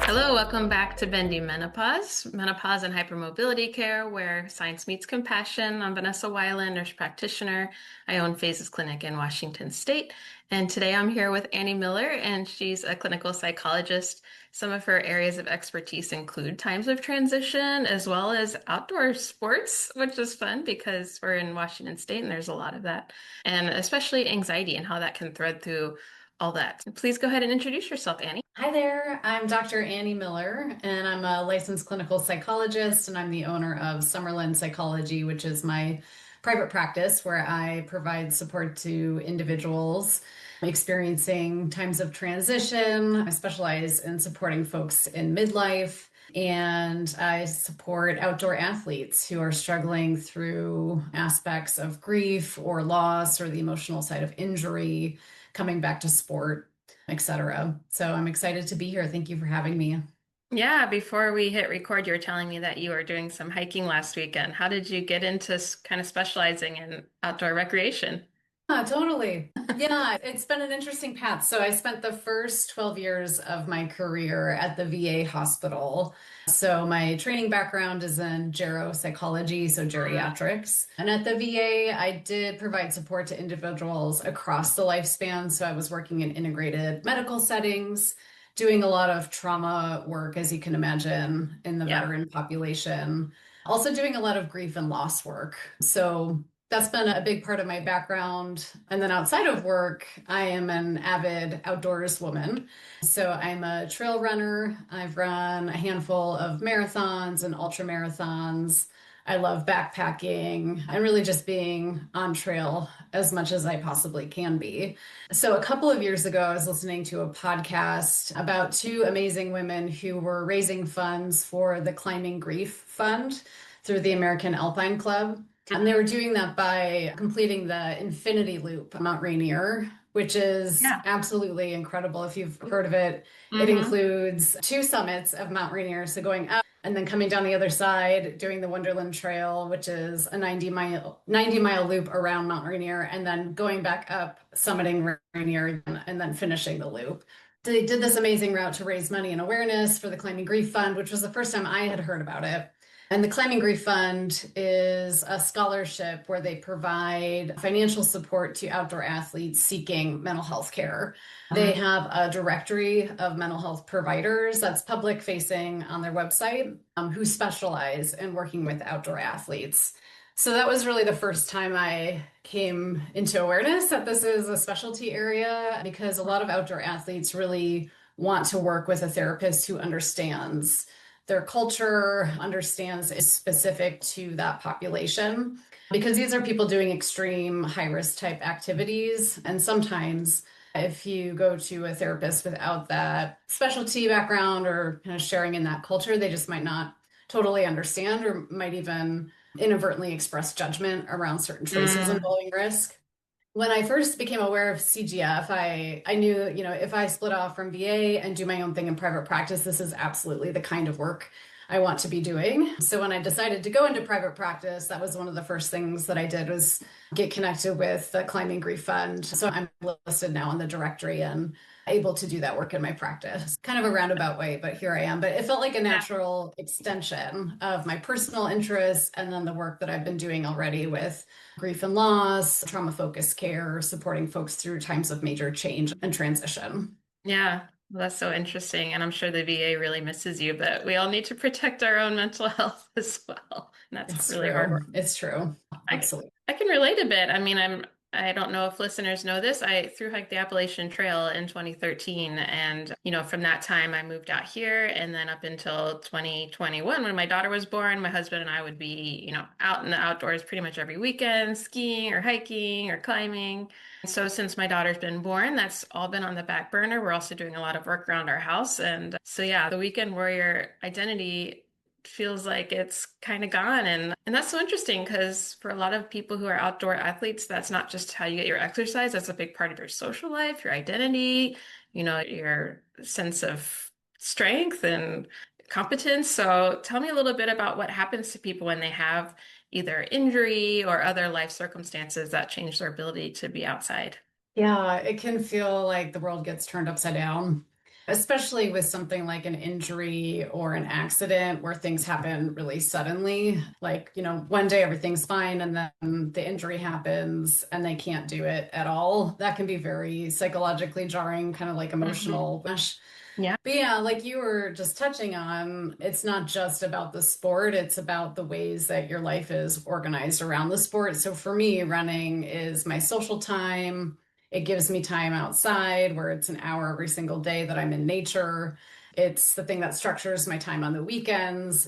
Hello, welcome back to Bendy Menopause, Menopause and Hypermobility Care, where science meets compassion. I'm Vanessa Weiland, nurse practitioner. I own Phases Clinic in Washington State. And today I'm here with Annie Mueller, and she's a clinical psychologist. Some of her areas of expertise include times of transition as well as outdoor sports, which is fun because we're in Washington State and there's a lot of that, and especially anxiety and how that can thread through all that. Please go ahead and introduce yourself, Annie. Hi there, I'm Dr. Annie Miller, and I'm a licensed clinical psychologist, and I'm the owner of Summerlin Psychology, which is my private practice where I provide support to individuals experiencing times of transition. I specialize in supporting folks in midlife, and I support outdoor athletes who are struggling through aspects of grief or loss or the emotional side of injury, coming back to sport, etc. So I'm excited to be here. Thank you for having me. Yeah, before we hit record, you were telling me that you were doing some hiking last weekend. How did you get into kind of specializing in outdoor recreation? Totally. Yeah, it's been an interesting path. So I spent the first 12 years of my career at the VA hospital. So my training background is in geropsychology, so geriatrics. And at the VA, I did provide support to individuals across the lifespan. So I was working in integrated medical settings, doing a lot of trauma work, as you can imagine, in the Yeah. veteran population. Also doing a lot of grief and loss work. So that's been a big part of my background. And then outside of work, I am an avid outdoors woman. So I'm a trail runner. I've run a handful of marathons and ultra marathons. I love backpacking and really just being on trail as much as I possibly can be. So a couple of years ago, I was listening to a podcast about two amazing women who were raising funds for the Climbing Grief Fund through the American Alpine Club. And they were doing that by completing the Infinity Loop, Mount Rainier, which is Yeah. absolutely incredible. If you've heard of it, it Hmm. includes two summits of Mount Rainier. So going up and then coming down the other side, doing the Wonderland Trail, which is a 90-mile loop around Mount Rainier, and then going back up, summiting Rainier, and then finishing the loop. They did this amazing route to raise money and awareness for the Climbing Grief Fund, which was the first time I had heard about it. And the Climbing Grief Fund is a scholarship where they provide financial support to outdoor athletes seeking mental health care. They have a directory of mental health providers that's public facing on their website, who specialize in working with outdoor athletes. So that was really the first time I came into awareness that this is a specialty area because a lot of outdoor athletes really want to work with a therapist who understands their culture, understands is specific to that population. Because these are people doing extreme high risk type activities. And sometimes, if you go to a therapist without that specialty background or kind of sharing in that culture, they just might not totally understand or might even inadvertently express judgment around certain choices Mm. involving risk. When I first became aware of CGF, I knew, if I split off from VA and do my own thing in private practice, this is absolutely the kind of work I want to be doing. So when I decided to go into private practice, that was one of the first things that I did was get connected with the Climbing Grief Fund. So I'm listed now in the directory and able to do that work in my practice. Kind of a roundabout way, but here I am. But it felt like a Yeah. natural extension of my personal interests and then the work that I've been doing already with grief and loss, trauma focused care, supporting folks through times of major change and transition. Yeah. Well, that's so interesting. And I'm sure the VA really misses you, but we all need to protect our own mental health as well. And that's It's really hard true. work. It's true. I, Absolutely. I can relate a bit. I mean, I don't know if listeners know this. I thru hiked the Appalachian Trail in 2013. And, from that time I moved out here and then up until 2021 when my daughter was born, my husband and I would be, out in the outdoors pretty much every weekend, skiing or hiking or climbing. So since my daughter's been born, that's all been on the back burner. We're also doing a lot of work around our house. And so yeah, the weekend warrior identity feels like it's kind of gone. And that's so interesting because for a lot of people who are outdoor athletes, that's not just how you get your exercise, that's a big part of your social life, your identity, your sense of strength and competence. So tell me a little bit about what happens to people when they have either injury or other life circumstances that change their ability to be outside. Yeah, it can feel like the world gets turned upside down. especially with something like an injury or an accident where things happen really suddenly. Like, one day everything's fine and then the injury happens and they can't do it at all. That can be very psychologically jarring, kind of like Hmm. emotional. Yeah. But yeah, like you were just touching on, it's not just about the sport, it's about the ways that your life is organized around the sport. So for me, running is my social time. It gives me time outside where it's an hour every single day that I'm in nature. It's the thing that structures my time on the weekends.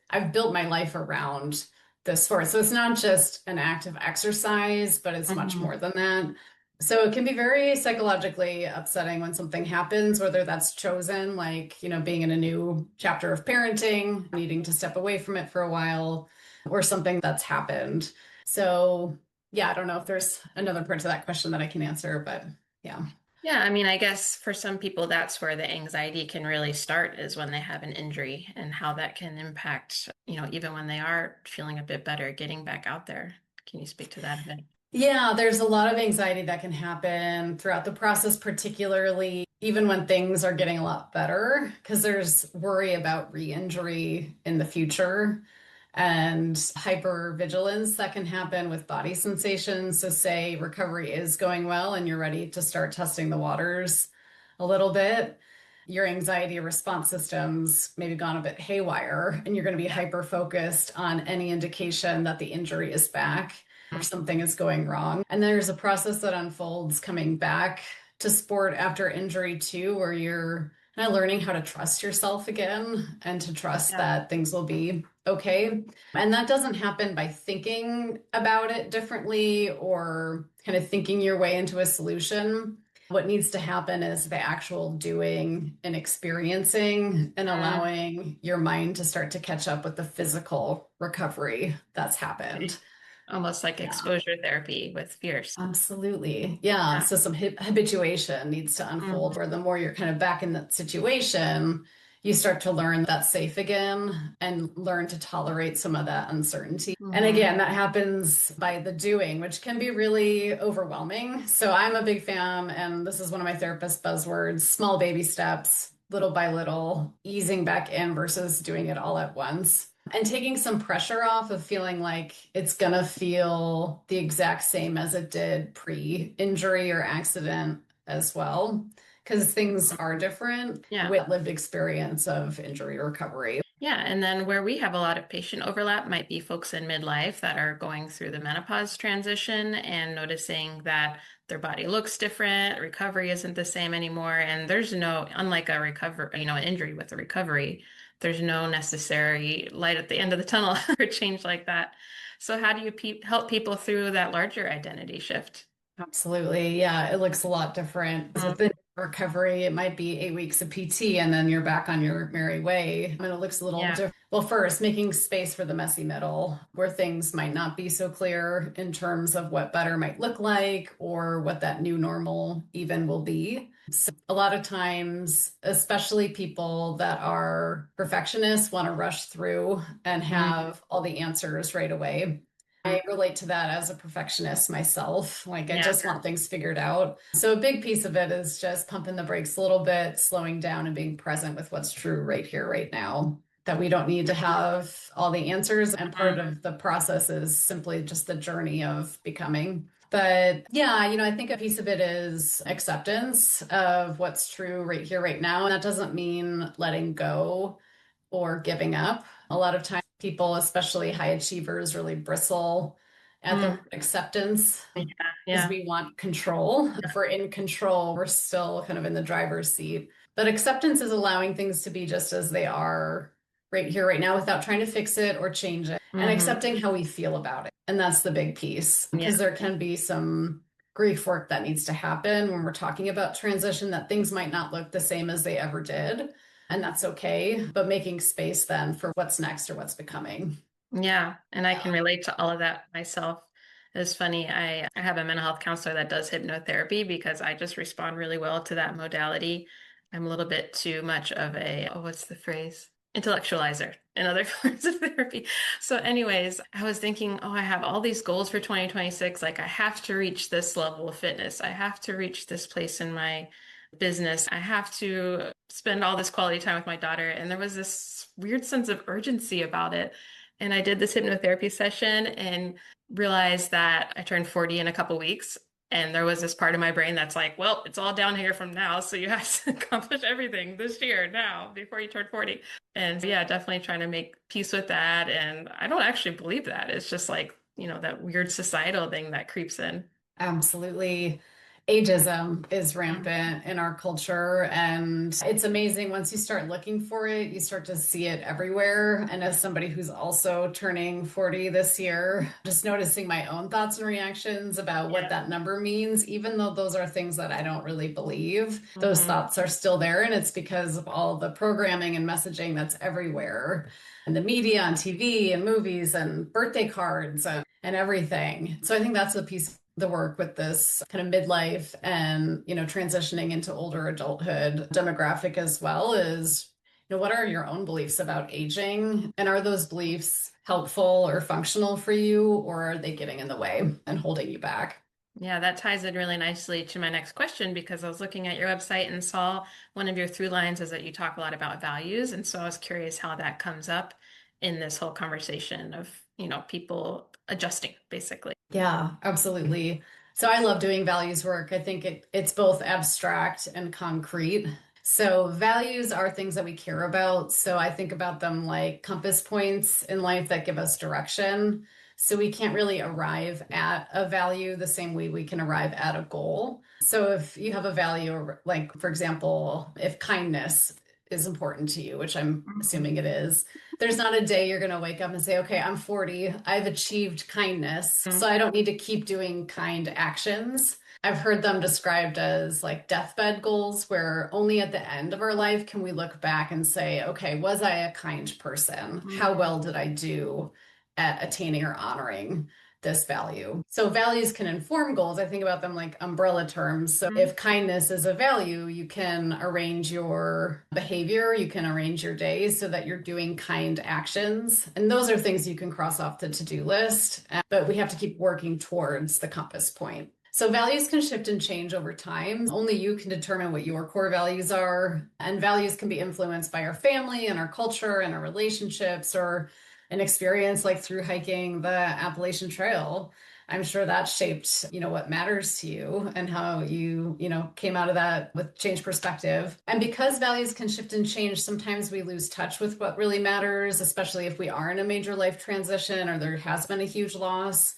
I've built my life around the sport. So it's not just an act of exercise, but it's much Hmm. more than that. So it can be very psychologically upsetting when something happens, whether that's chosen, like, being in a new chapter of parenting, needing to step away from it for a while, or something that's happened. So, yeah, I don't know if there's another part to that question that I can answer, but yeah. Yeah, I mean, I guess for some people, that's where the anxiety can really start is when they have an injury and how that can impact, even when they are feeling a bit better, getting back out there. Can you speak to that a bit? Yeah, there's a lot of anxiety that can happen throughout the process, particularly even when things are getting a lot better, because there's worry about re-injury in the future and hypervigilance that can happen with body sensations. So, say recovery is going well and you're ready to start testing the waters a little bit. Your anxiety response systems maybe gone a bit haywire, and you're going to be Yeah. hyper focused on any indication that the injury is back or something is going wrong. And there's a process that unfolds coming back to sport after injury too, where you're kind of learning how to trust yourself again and to trust Yeah. that things will be okay. And that doesn't happen by thinking about it differently or kind of thinking your way into a solution. What needs to happen is the actual doing and experiencing and Mm, allowing your mind to start to catch up with the physical recovery that's happened. okay. Almost like Yeah. exposure therapy with fears. Absolutely. Yeah. Yeah. So some habituation needs to unfold Hmm. where the more you're kind of back in that situation, you start to learn that's safe again and learn to tolerate some of that uncertainty. And Hmm. again, that happens by the doing, which can be really overwhelming. So I'm a big fan, and this is one of my therapist buzzwords, small baby steps, little by little, easing back in versus doing it all at once and taking some pressure off of feeling like it's gonna feel the exact same as it did pre-injury or accident as well, because things are different Yeah. with lived experience of injury recovery. Yeah, and then where we have a lot of patient overlap might be folks in midlife that are going through the menopause transition and noticing that their body looks different, recovery isn't the same anymore, and there's no, unlike a recovery, an injury with a recovery, there's no necessary light at the end of the tunnel for a change like that. So how do you help people through that larger identity shift? Absolutely. Yeah, it looks a lot different. Mm, Within recovery, it might be 8 weeks of PT and then you're back on your merry way. And it looks a little yeah. different. Well, first, making space for the messy middle where things might not be so clear in terms of what better might look like or what that new normal even will be. So a lot of times, especially people that are perfectionists, want to rush through and Mm, have all the answers right away. I relate to that as a perfectionist myself. Like, I yeah. just want things figured out. So, a big piece of it is just pumping the brakes a little bit, slowing down, and being present with what's true right here, right now. That we don't need to have all the answers. And part Mm, of the process is simply just the journey of becoming. But yeah, I think a piece of it is acceptance of what's true right here, right now. And that doesn't mean letting go or giving up. A lot of times, people, especially high achievers, really bristle at the mm, word acceptance yeah. because Yeah. we want control. If we're in control, we're still kind of in the driver's seat. But acceptance is allowing things to be just as they are right here, right now, without trying to fix it or change it, and Hmm. accepting how we feel about it. And that's the big piece Yeah. because there can be some grief work that needs to happen when we're talking about transition, that things might not look the same as they ever did. And that's okay, but making space then for what's next or what's becoming. Yeah, and I can Yeah. relate to all of that myself. It's funny, I have a mental health counselor that does hypnotherapy because I just respond really well to that modality. I'm a little bit too much of a, oh, what's the phrase? Intellectualizer in other forms of therapy. So, anyways, I was thinking, oh, I have all these goals for 2026. Like, I have to reach this level of fitness. I have to reach this place in my business, I have to spend all this quality time with my daughter. And there was this weird sense of urgency about it. And I did this hypnotherapy session and realized that I turned 40 in a couple weeks. And there was this part of my brain that's like, well, it's all down here from now. So you have to accomplish everything this year now before you turn 40. And yeah, definitely trying to make peace with that. And I don't actually believe that. It's just like, that weird societal thing that creeps in. Absolutely. Ageism is Mhm. rampant in our culture, and it's amazing once you start looking for it, you start to see it everywhere. And as somebody who's also turning 40 this year, just noticing my own thoughts and reactions about what Yeah. that number means, even though those are things that I don't really believe, those Hmm. thoughts are still there. And it's because of all the programming and messaging that's everywhere, and the media on TV and movies and birthday cards and everything. So I think that's a piece of the work with this kind of midlife and, transitioning into older adulthood demographic as well is, what are your own beliefs about aging? And are those beliefs helpful or functional for you, or are they getting in the way and holding you back? Yeah, that ties in really nicely to my next question because I was looking at your website and saw one of your through lines is that you talk a lot about values. And so I was curious how that comes up in this whole conversation of, people adjusting, basically. Yeah, absolutely. So I love doing values work. I think it's both abstract and concrete. So values are things that we care about. So I think about them like compass points in life that give us direction. So we can't really arrive at a value the same way we can arrive at a goal. So if you have a value, like for example, if kindness is important to you, which I'm Mhm. assuming it is, there's not a day you're going to wake up and say, okay, I'm 40. I've achieved kindness. So I don't need to keep doing kind actions. I've heard them described as like deathbed goals, where only at the end of our life can we look back and say, okay, was I a kind person? How Mhm. well did I do at attaining or honoring this value? So values can inform goals. I think about them like umbrella terms. So Mhm. if kindness is a value, you can arrange your behavior, you can arrange your days so that you're doing kind actions. And those are things you can cross off the to-do list, but we have to keep working towards the compass point. So values can shift and change over time. Only you can determine what your core values are. And values can be influenced by our family and our culture and our relationships or an experience like through hiking the Appalachian Trail. I'm sure that shaped, what matters to you and how you, came out of that with change perspective. And because values can shift and change, sometimes we lose touch with what really matters, especially if we are in a major life transition or there has been a huge loss.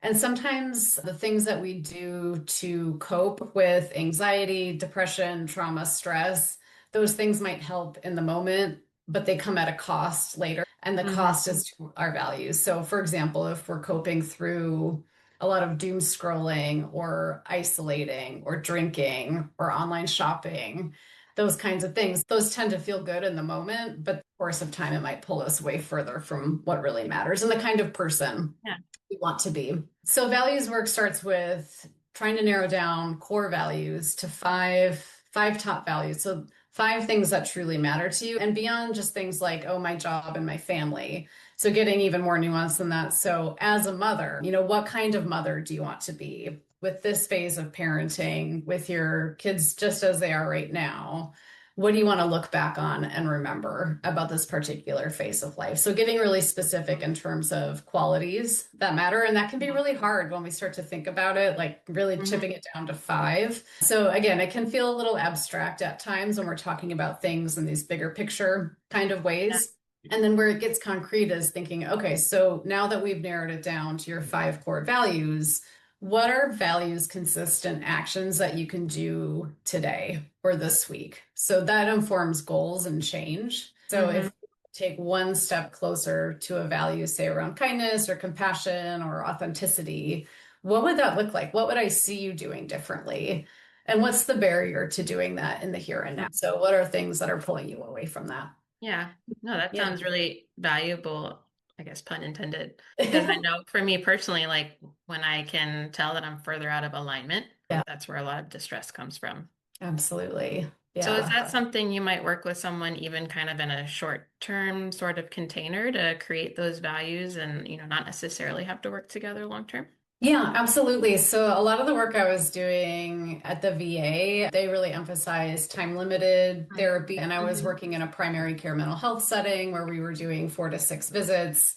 And sometimes the things that we do to cope with anxiety, depression, trauma, stress, those things might help in the moment, but they come at a cost later. And the Mhm. cost is to our values. So, for example, if we're coping through a lot of doom scrolling or isolating or drinking or online shopping, those kinds of things, those tend to feel good in the moment, but the course of time, it might pull us way further from what really matters and the kind of person Yeah. we want to be. So values work starts with trying to narrow down core values to five top values. So five things that truly matter to you and beyond just things like, oh, my job and my family. So getting even more nuanced than that. So as a mother, what kind of mother do you want to be with this phase of parenting with your kids just as they are right now? What do you want to look back on and remember about this particular phase of life? So, getting really specific in terms of qualities that matter. And that can be really hard when we start to think about it, like really Mhm. chipping it down to five. So, again, it can feel a little abstract at times when we're talking about things in these bigger picture kind of Yeah. ways. And then where it gets concrete is thinking, okay, so now that we've narrowed it down to your five core values, what are values consistent actions that you can do today or this week? So that informs goals and change. So if Mhm. you take one step closer to a value, say around kindness or compassion or authenticity, what would that look like? What would I see you doing differently? And what's the barrier to doing that in the here and now? So what are things that are pulling you away from that? Yeah. No, that Yeah. sounds really valuable, I guess pun intended, because I know for me personally, like when I can tell that I'm further out of alignment, Yeah, that's where a lot of distress comes from. absolutely. So is Yeah. that something you might work with someone even kind of in a short term sort of container to create those values and, not necessarily have to work together long term? Yeah, absolutely. So a lot of the work I was doing at the VA, they really emphasized time-limited therapy. And I was Mm-hmm. working in a primary care mental health setting where we were doing 4 to 6 visits.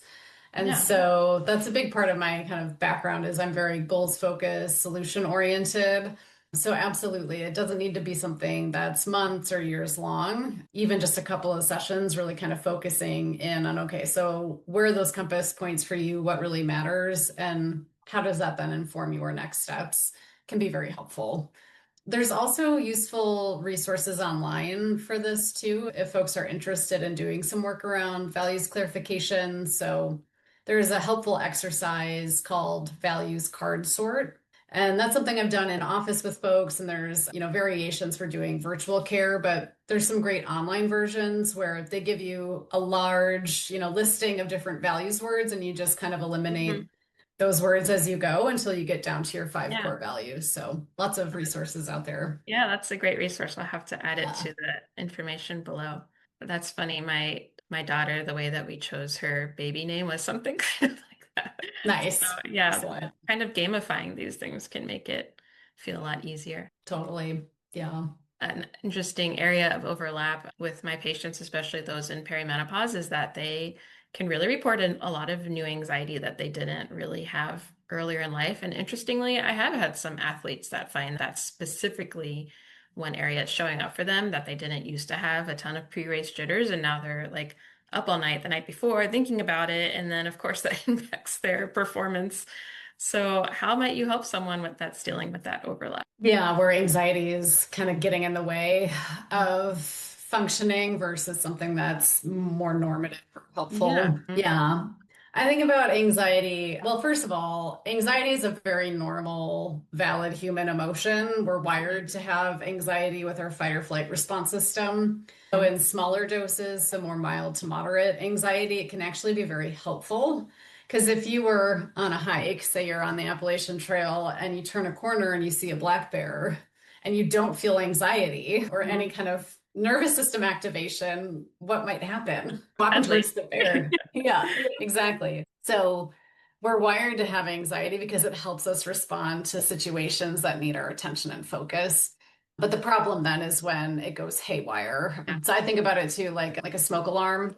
And Yeah. so that's a big part of my kind of background is I'm very goals focused, solution oriented. So absolutely, it doesn't need to be something that's months or years long. Even just a couple of sessions, really kind of focusing in on, okay, so where are those compass points for you? What really matters? And how does that then inform your next steps? Can be very helpful. There's also useful resources online for this too, if folks are interested in doing some work around values clarification. So there's a helpful exercise called values card sort. And that's something I've done in office with folks, and there's, variations for doing virtual care, but there's some great online versions where they give you a large, listing of different values words, and you just kind of Hmm. eliminate those words as you go until you get down to your five Yeah. core values. So lots of resources out there. Yeah, that's a great resource. I'll have to add it Yeah. to the information below. That's funny. My daughter, the way that we chose her baby name was something kind of like that. So Nice. yeah, Excellent. kind of gamifying these things can make it feel a lot easier. Totally. Yeah. An interesting area of overlap with my patients, especially those in perimenopause, is that they can really report a lot of new anxiety that they didn't really have earlier in life. And interestingly, I have had some athletes that find that specifically one area it's showing up for them that they didn't used to have a ton of pre-race jitters, and now they're like up all night the night before thinking about it. And then, of course, that impacts their performance. So, how might you help someone with that's dealing with that overlap? Yeah, where anxiety is kind of getting in the way of functioning versus something that's more normative or Yeah. helpful. Yeah. I think about anxiety. Well, first of all, anxiety is a very normal, valid human emotion. We're wired to have anxiety with our fight or flight response system. So, in smaller doses, so more mild to moderate anxiety, it can actually be very helpful. Because if you were on a hike, say you're on the Appalachian Trail, and you turn a corner and you see a black bear, and you don't feel anxiety or any Mhm. kind of nervous system activation, what might happen? Walking Deadly. towards the bear. Yeah, exactly. So we're wired to have anxiety because it helps us respond to situations that need our attention and focus. But the problem then is when it goes haywire. Yeah. So I think about it too, like a smoke alarm.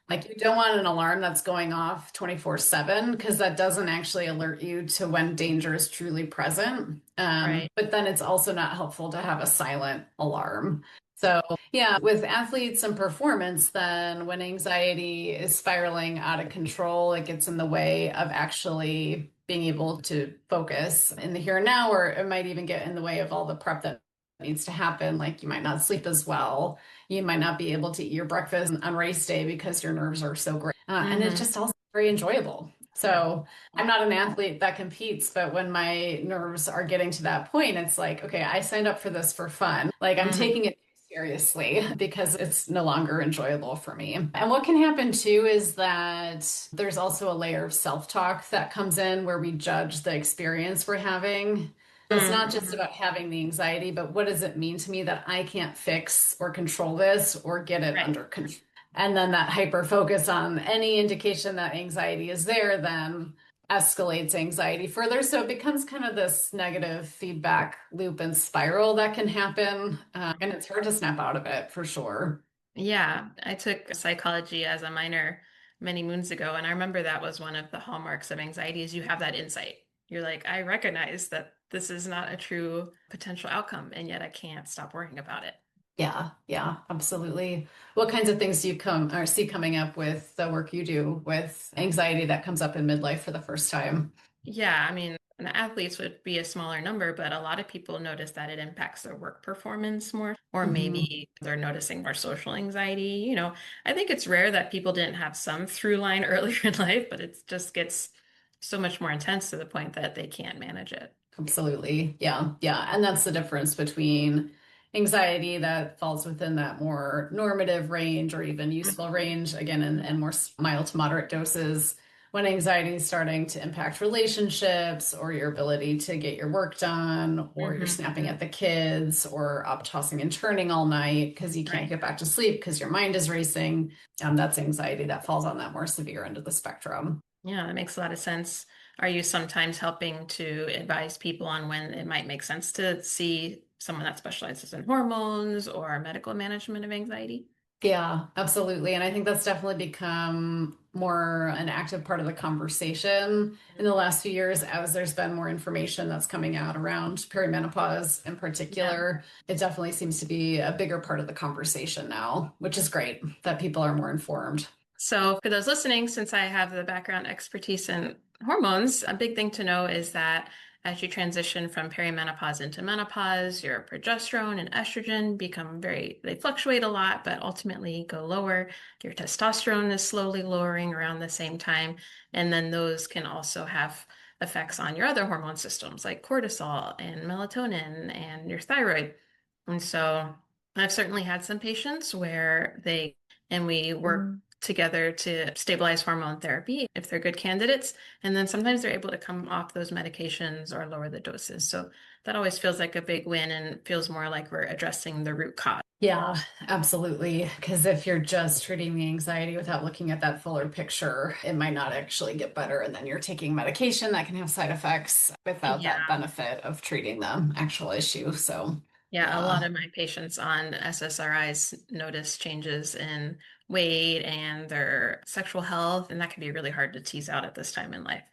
Like you don't want an alarm that's going off 24/7 because that doesn't actually alert you to when danger is truly present. Right. But then it's also not helpful to have a silent alarm. So yeah, with athletes and performance, then when anxiety is spiraling out of control, it gets in the way of actually being able to focus in the here and now, or it might even get in the way of all the prep that needs to happen. Like you might not sleep as well. You might not be able to eat your breakfast on race day because your nerves are so great. And it's Hmm. just also very enjoyable. Yeah. So I'm not an athlete that competes, but when my nerves are getting to that point, it's like, okay, I signed up for this for fun. Like I'm Hmm. taking it seriously because it's no longer enjoyable for me. And what can happen too is that there's also a layer of self-talk that comes in where we judge the experience we're having. So it's not just Hmm. about having the anxiety, but what does it mean to me that I can't fix or control this or get it Right. under control? And then that hyper focus on any indication that anxiety is there, then escalates anxiety further. So it becomes kind of this negative feedback loop and spiral that can happen. And it's hard to snap out of it for sure. Yeah. I took psychology as a minor many moons ago, and I remember that was one of the hallmarks of anxiety is you have that insight. You're like, I recognize that this is not a true potential outcome, and yet I can't stop worrying about it. Yeah, yeah, absolutely. What kinds of things do you come or see coming up with the work you do with anxiety that comes up in midlife for the first time? Yeah, I mean, the athletes would be a smaller number, but a lot of people notice that it impacts their work performance more, or Mhm. maybe they're noticing more social anxiety. I think it's rare that people didn't have some through line earlier in life, but it just gets so much more intense to the point that they can't manage it. Absolutely. Yeah. Yeah. And that's the difference between anxiety that falls within that more normative range or even useful range, again, in more mild to moderate doses. When anxiety is starting to impact relationships or your ability to get your work done, or you're Hmm. snapping at the kids, or up tossing and turning all night because you can't Right. get back to sleep because your mind is racing, that's anxiety that falls on that more severe end of the spectrum. Yeah, that makes a lot of sense. are you sometimes helping to advise people on when it might make sense to see someone that specializes in hormones or medical management of anxiety? Yeah, absolutely. And I think that's definitely become more an active part of the conversation in the last few years as there's been more information that's coming out around perimenopause in Yeah. particular. It definitely seems to be a bigger part of the conversation now, which is great that people are more informed. So, for those listening, since I have the background expertise in hormones, a big thing to know is that as you transition from perimenopause into menopause, your progesterone and estrogen become they fluctuate a lot, but ultimately go lower. Your testosterone is slowly lowering around the same time. And then those can also have effects on your other hormone systems like cortisol and melatonin and your thyroid. And so I've certainly had some patients where we work together to stabilize hormone therapy if they're good candidates. And then sometimes they're able to come off those medications or lower the doses. So that always feels like a big win and feels more like we're addressing the root cause. Yeah, absolutely. Because if you're just treating the anxiety without looking at that fuller picture, it might not actually get better. And then you're taking medication that can have side effects without Yeah. that benefit of treating the actual issue. So, Yeah, a lot yeah, of my patients on SSRIs notice changes in weight and their sexual health, and that can be really hard to tease out at this time in life.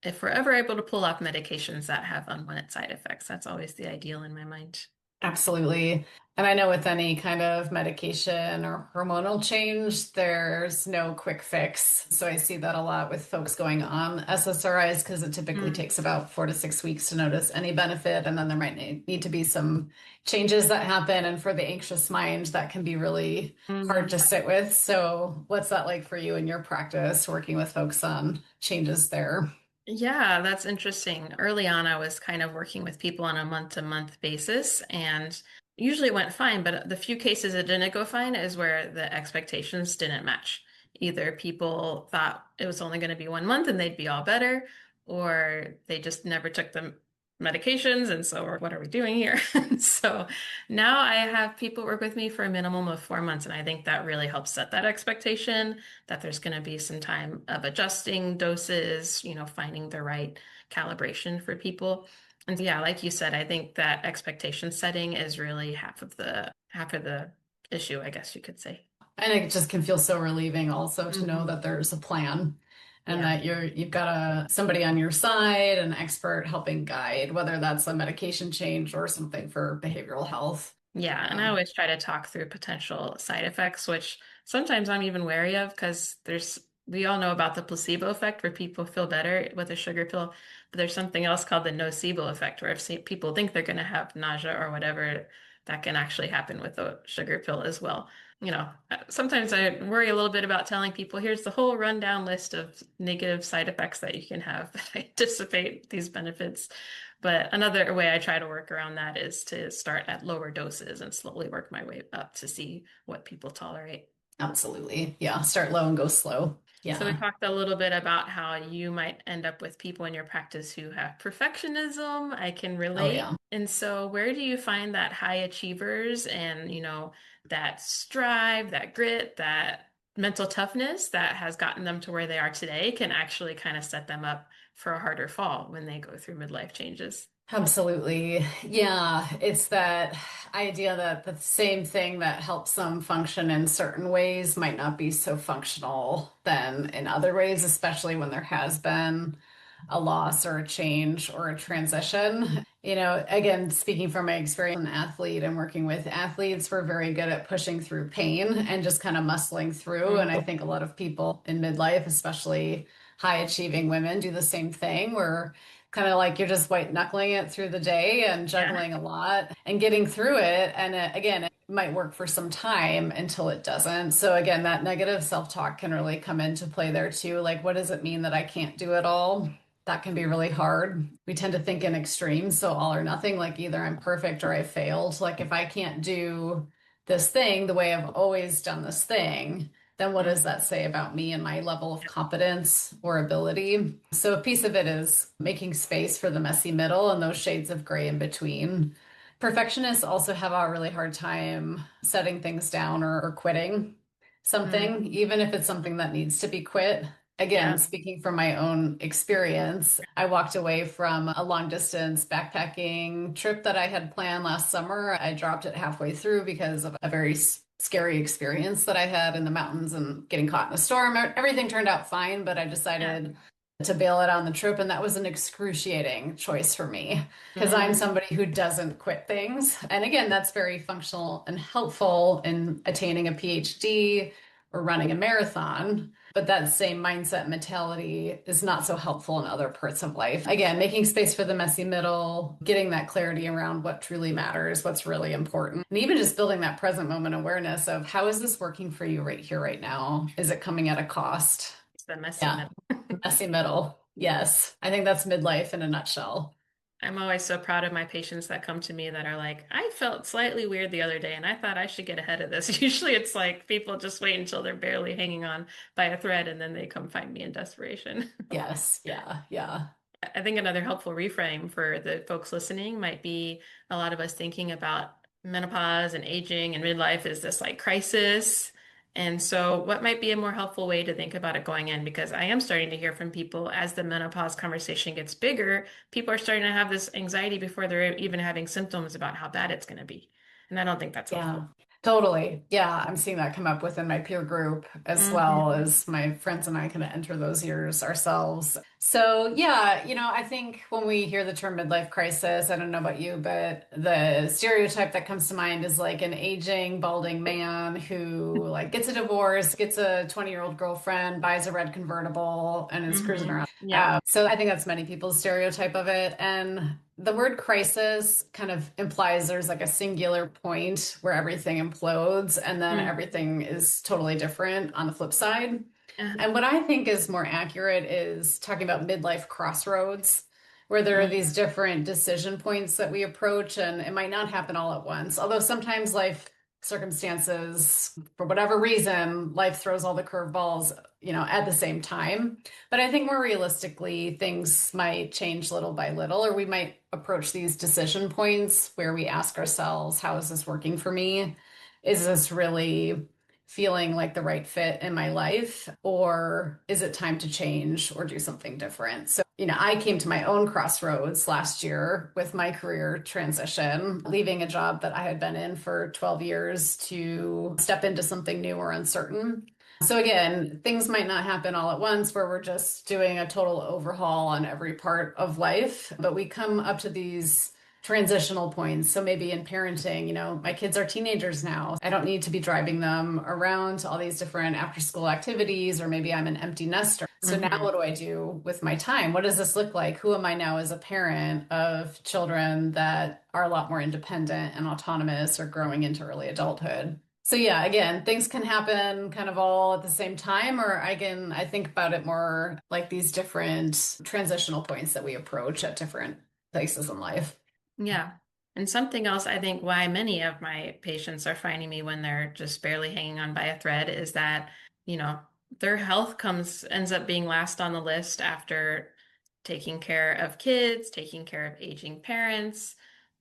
If we're ever able to pull off medications that have unwanted side effects, that's always the ideal in my mind. absolutely. And I know with any kind of medication or hormonal change, there's no quick fix. So I see that a lot with folks going on SSRIs because it typically Mm. takes about 4 to 6 weeks to notice any benefit. And then there might need to be some changes that happen. And for the anxious mind, that can be really hard Mhm. to sit with. So what's that like for you in your practice, working with folks on changes there? Yeah, that's interesting. Early on, I was kind of working with people on a month-to-month basis, and usually it went fine, but the few cases it didn't go fine is where the expectations didn't match. Either people thought it was only going to be 1 month and they'd be all better, or they just never took the medications, and so what are we doing here? So now I have people work with me for a minimum of 4 months, and I think that really helps set that expectation that there's going to be some time of adjusting doses, finding the right calibration for people. And yeah, like you said, I think that expectation setting is really half of the issue, I guess you could say. And it just can feel so relieving also to know Hmm. that there's a plan and Yeah. that you've got somebody on your side, an expert helping guide, whether that's a medication change or something for behavioral health. Yeah, and I Yeah, always try to talk through potential side effects, which sometimes I'm even wary of because we all know about the placebo effect where people feel better with a sugar pill, but there's something else called the nocebo effect where if people think they're going to have nausea or whatever, that can actually happen with a sugar pill as well. Sometimes I worry a little bit about telling people, here's the whole rundown list of negative side effects that you can have that anticipate these benefits. But another way I try to work around that is to start at lower doses and slowly work my way up to see what people tolerate. absolutely. Yeah, start low and go slow. So we Yeah. talked a little bit about how you might end up with people in your practice who have perfectionism. I can Oh, relate. yeah. And so where do you find that high achievers and, that strive, that grit, that mental toughness that has gotten them to where they are today can actually kind of set them up for a harder fall when they go through midlife changes? Absolutely. Yeah, it's that idea that the same thing that helps them function in certain ways might not be so functional then in other ways, especially when there has been a loss or a change or a transition. Again, speaking from my experience as an athlete and working with athletes, we're very good at pushing through pain and just kind of muscling through. And I think a lot of people in midlife, especially high achieving women, do the same thing where kind of like you're just white knuckling it through the day and Yeah. juggling a lot and getting through it. And again, it might work for some time until it doesn't. So again, that negative self-talk can really come into play there too. Like, what does it mean that I can't do it all? That can be really hard. We tend to think in extremes, so all or nothing, like either I'm perfect or I failed. Like if I can't do this thing the way I've always done this thing, then what does that say about me and my level of competence or ability? So a piece of it is making space for the messy middle and those shades of gray in between. Perfectionists also have a really hard time setting things down or quitting Mm. something, even if it's something that needs to be quit. again, Yeah. speaking from my own experience, I walked away from a long distance backpacking trip that I had planned last summer. I dropped it halfway through because of a very scary experience that I had in the mountains and getting caught in a storm. Everything turned out fine, but I Yeah. decided to bail it on the trip. And that was an excruciating choice for me because I'm Mm, somebody who doesn't quit things. And again, that's very functional and helpful in attaining a PhD or running a marathon. But that same mindset mentality is not so helpful in other parts of life. Again, making space for the messy middle, getting that clarity around what truly matters, what's really important, and even just building that present moment awareness of how is this working for you right here, right now? Is it coming at a cost? it's the messy Yeah, middle. messy middle. Yes, I think that's midlife in a nutshell. I'm always so proud of my patients that come to me that are like, I felt slightly weird the other day and I thought I should get ahead of this. Usually it's like people just wait until they're barely hanging on by a thread and then they come find me in desperation. Yes, yeah, yeah, I think another helpful reframe for the folks listening might be a lot of us thinking about menopause and aging and midlife is this like crisis. And so, what might be a more helpful way to think about it going in? Because I am starting to hear from people as the menopause conversation gets bigger, people are starting to have this anxiety before they're even having symptoms about how bad it's going to be. And I don't think that's helpful. yeah. Totally. Yeah, I'm seeing that come up within my peer group as well Hmm. as my friends and I kind of enter those years ourselves. So, yeah, I think when we hear the term midlife crisis, I don't know about you, but the stereotype that comes to mind is like an aging, balding man who like gets a divorce, gets a 20-year-old girlfriend, buys a red convertible, and is cruising Hmm. around. Yeah. So I think that's many people's stereotype of it. And the word crisis kind of implies there's like a singular point where everything implodes and then Mm. everything is totally different on the flip side. Uh, And what I think is more accurate is talking about midlife crossroads, where there are these mm, different decision points that we approach, and it might not happen all at once. Although sometimes life circumstances, for whatever reason, life throws all the curveballs, at the same time. But I think more realistically, things might change little by little, or we might approach these decision points where we ask ourselves, how is this working for me? Is this really feeling like the right fit in my life? Or is it time to change or do something different? So, I came to my own crossroads last year with my career transition, leaving a job that I had been in for 12 years to step into something new or uncertain. So again, things might not happen all at once where we're just doing a total overhaul on every part of life, but we come up to these transitional points. So maybe in parenting, my kids are teenagers now. I don't need to be driving them around to all these different after school activities, or maybe I'm an empty nester. So now mhm. what do I do with my time? What does this look like? Who am I now as a parent of children that are a lot more independent and autonomous or growing into early adulthood? So yeah, again, things can happen kind of all at the same time, or I think about it more like these different transitional points that we approach at different places in life. Yeah. And something else I think why many of my patients are finding me when they're just barely hanging on by a thread is that, you know, their health ends up being last on the list after taking care of kids, taking care of aging parents.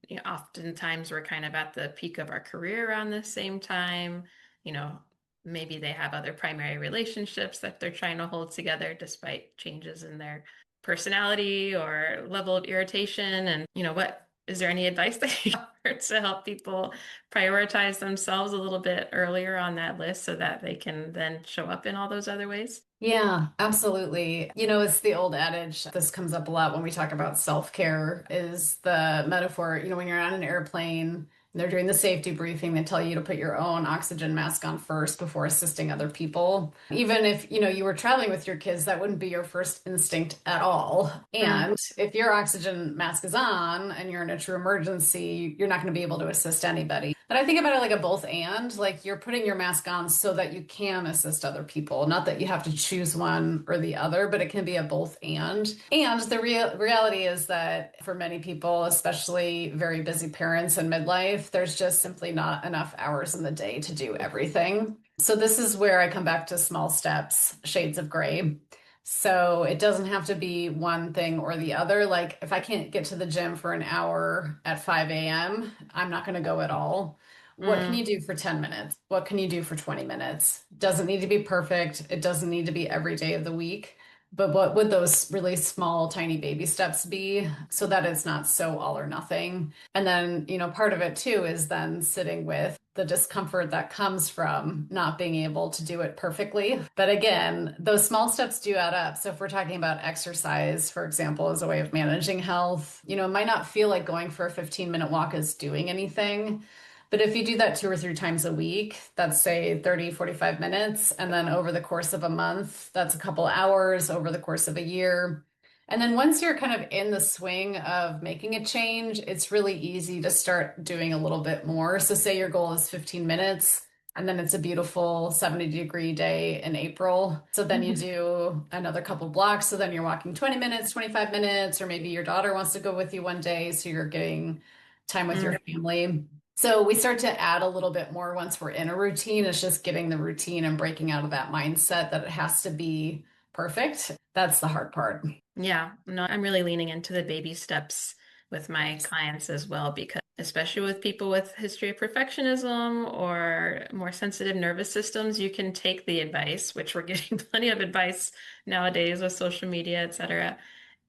You know, oftentimes we're kind of at the peak of our career around the same time. You know, maybe they have other primary relationships that they're trying to hold together despite changes in their personality or level of irritation. And, what is there any advice that you offer to help people prioritize themselves a little bit earlier on that list so that they can then show up in all those other ways? Yeah, absolutely. It's the old adage. This comes up a lot when we talk about self-care, is the metaphor, when you're on an airplane and they're doing the safety briefing, they tell you to put your own oxygen mask on first before assisting other people. Even if, you were traveling with your kids, that wouldn't be your first instinct at all. Mm, And if your oxygen mask is on and you're in a true emergency, you're not going to be able to assist anybody. But I think about it like a both and, like you're putting your mask on so that you can assist other people, not that you have to choose one or the other, but it can be a both and. And the reality is that for many people, especially very busy parents in midlife, there's just simply not enough hours in the day to do everything. So this is where I come back to small steps, shades of gray. So it doesn't have to be one thing or the other. Like if I can't get to the gym for an hour at 5 a.m., I'm not going to go at all. What can Mm, you do for 10 minutes? What can you do for 20 minutes? Doesn't need to be perfect. It doesn't need to be every day of the week. But what would those really small, tiny baby steps be so that it's not so all or nothing? And then, part of it too is then sitting with the discomfort that comes from not being able to do it perfectly. But again, those small steps do add up. So if we're talking about exercise, for example, as a way of managing health, it might not feel like going for a 15-minute walk is doing anything. But if you do that 2 or 3 times a week, that's say 30, 45 minutes. And then over the course of a month, that's a couple hours over the course of a year. And then once you're kind of in the swing of making a change, it's really easy to start doing a little bit more. So say your goal is 15 minutes. And then it's a beautiful 70-degree day in April. So then you mhm. do another couple blocks. So then you're walking 20 minutes, 25 minutes, or maybe your daughter wants to go with you one day. So you're getting time with your Mm, family. So we start to add a little bit more once we're in a routine. It's just getting the routine and breaking out of that mindset that it has to be perfect. That's the hard part. yeah, no, I'm really leaning into the baby steps with my clients as well, because especially with people with history of perfectionism or more sensitive nervous systems, you can take the advice, which we're getting plenty of advice nowadays with social media, etc.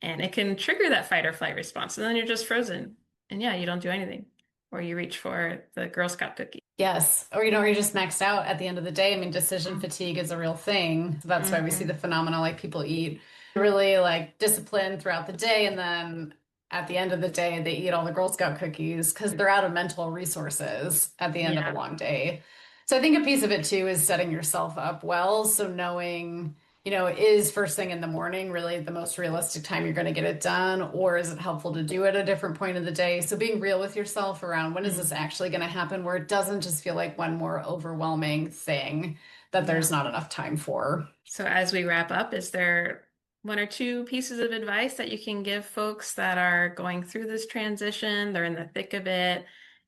And it can trigger that fight or flight response. And then you're just frozen. And yeah, you don't do anything. Or you reach for the Girl Scout cookie. Yes. Or, you're just maxed out at the end of the day. I mean, decision fatigue is a real thing. So that's why we see Mm-hmm. the phenomena like people eat really like disciplined throughout the day. And then at the end of the day, they eat all the Girl Scout cookies because they're out of mental resources at the end of a Yeah. long day. So I think a piece of it too is setting yourself up well. So knowing is first thing in the morning really the most realistic time you're going to get it done, or is it helpful to do it at a different point of the day? So being real with yourself around when is this Mm. actually going to happen, where it doesn't just feel like one more overwhelming thing that Yeah. there's not enough time for. So as we wrap up, is there one or two pieces of advice that you can give folks that are going through this transition? They're in the thick of it.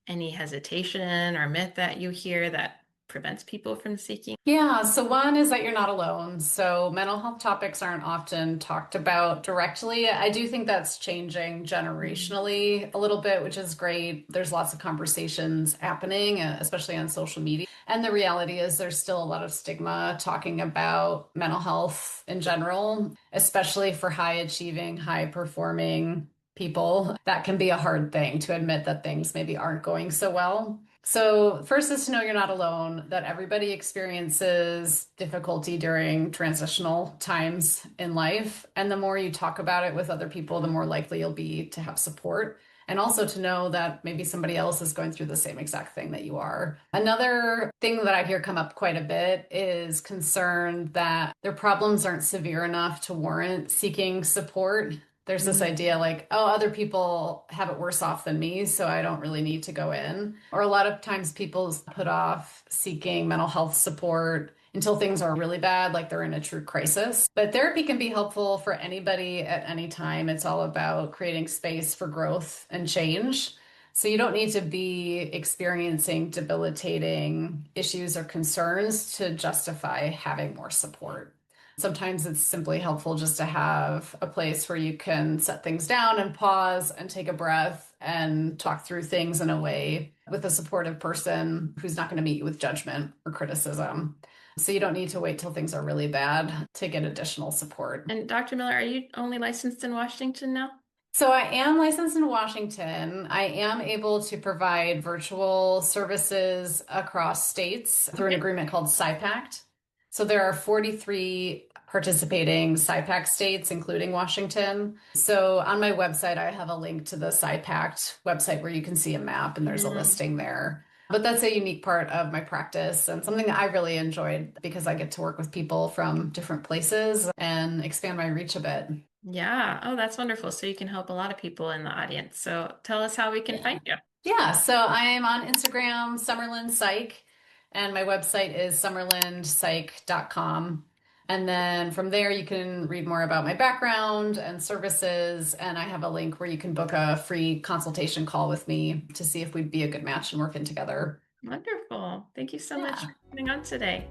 Any hesitation or myth that you hear that prevents people from seeking? Yeah, so one is that you're not alone. So mental health topics aren't often talked about directly. I do think that's changing Mm. generationally a little bit, which is great. There's lots of conversations happening, especially on social media. And the reality is there's still a lot of stigma talking about mental health in general, especially for high achieving, high performing people. That can be a hard thing to admit that things maybe aren't going so well. So, first is to know you're not alone, that everybody experiences difficulty during transitional times in life. And the more you talk about it with other people, the more likely you'll be to have support. And also to know that maybe somebody else is going through the same exact thing that you are. Another thing that I hear come up quite a bit is concern that their problems aren't severe enough to warrant seeking support. There's this Mm. idea like, oh, other people have it worse off than me, so I don't really need to go in. Or a lot of times people put off seeking mental health support until things are really bad, like they're in a true crisis. But therapy can be helpful for anybody at any time. It's all about creating space for growth and change. So you don't need to be experiencing debilitating issues or concerns to justify having more support. Sometimes it's simply helpful just to have a place where you can set things down and pause and take a breath and talk through things in a way with a supportive person who's not going to meet you with judgment or criticism. So you don't need to wait till things are really bad to get additional support. And Dr. Miller, are you only licensed in Washington now? So I am licensed in Washington. I am able to provide virtual services across states through an Okay. agreement called SIPACT. So there are 43 participating SIPACT states, including Washington. So on my website, I have a link to the SIPACT website where you can see a map and there's a Mm. listing there. But that's a unique part of my practice and something that I really enjoyed because I get to work with people from different places and expand my reach a bit. Yeah. Oh, that's wonderful. So you can help a lot of people in the audience. So tell us how we can Yeah. find you. Yeah, so I'm on Instagram, Summerlin Psych, and my website is summerlindpsych.com. And then from there, you can read more about my background and services. And I have a link where you can book a free consultation call with me to see if we'd be a good match and working together. Wonderful. Thank you so much Yeah. for coming on today.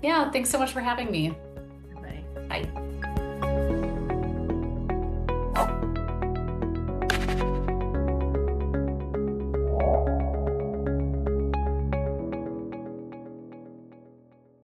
Yeah, thanks so much for having me. Bye. Bye.